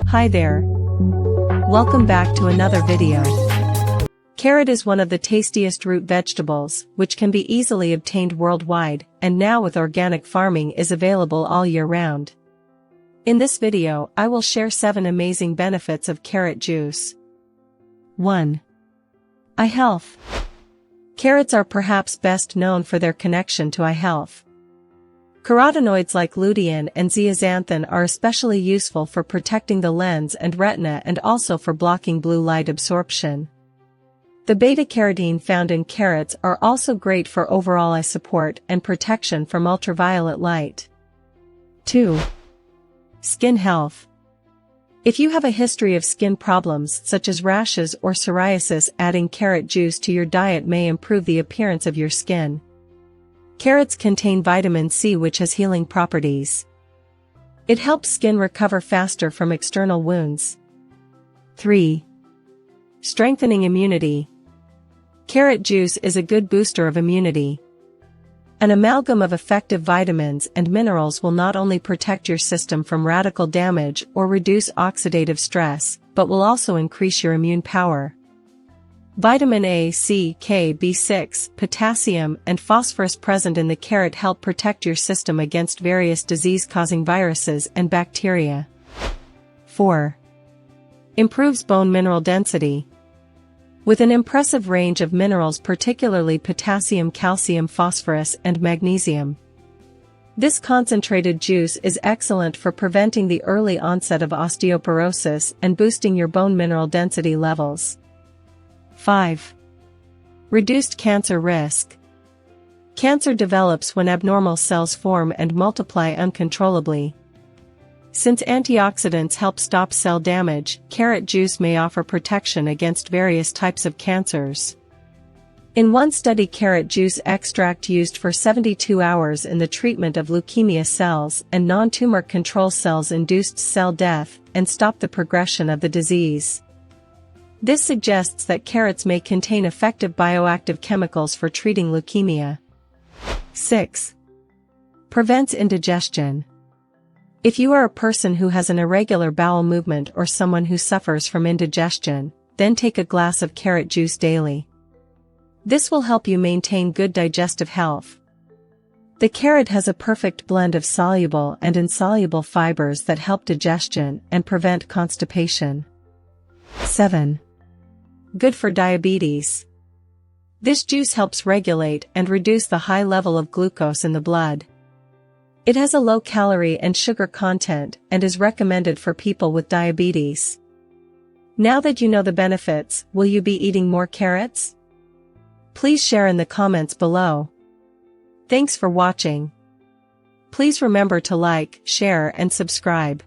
Hi there. Welcome back to another video. Carrot is one of the tastiest root vegetables, which can be easily obtained worldwide, and now with organic farming is available all year round. In this video, I will share 7 amazing benefits of carrot juice. 1. Eye health. Carrots are perhaps best known for their connection to eye health. Carotenoids like lutein and zeaxanthin are especially useful for protecting the lens and retina and also for blocking blue light absorption. The beta-carotene found in carrots are also great for overall eye support and protection from ultraviolet light. 2. Skin health. If you have a history of skin problems such as rashes or psoriasis, adding carrot juice to your diet may improve the appearance of your skin. Carrots contain vitamin C, which has healing properties. It helps skin recover faster from external wounds. 3. Strengthening immunity. Carrot juice is a good booster of immunity. An amalgam of effective vitamins and minerals will not only protect your system from radical damage or reduce oxidative stress, but will also increase your immune power. Vitamin A, C, K, B6, potassium, and phosphorus present in the carrot help protect your system against various disease-causing viruses and bacteria. 4. Improves bone mineral density. With an impressive range of minerals, particularly potassium, calcium, phosphorus, and magnesium. This concentrated juice is excellent for preventing the early onset of osteoporosis and boosting your bone mineral density levels. 5. Reduced cancer risk. Cancer develops when abnormal cells form and multiply uncontrollably. Since antioxidants help stop cell damage, carrot juice may offer protection against various types of cancers. In one study, carrot juice extract used for 72 hours in the treatment of leukemia cells and non-tumor control cells induced cell death and stopped the progression of the disease. This suggests that carrots may contain effective bioactive chemicals for treating leukemia. 6. Prevents indigestion. If you are a person who has an irregular bowel movement or someone who suffers from indigestion, then take a glass of carrot juice daily. This will help you maintain good digestive health. The carrot has a perfect blend of soluble and insoluble fibers that help digestion and prevent constipation. 7. Good for diabetes. This juice helps regulate and reduce the high level of glucose in the blood. It has a low calorie and sugar content and is recommended for people with diabetes. Now that you know the benefits, will you be eating more carrots? Please share in the comments below. Thanks for watching. Please remember to like, share, and subscribe.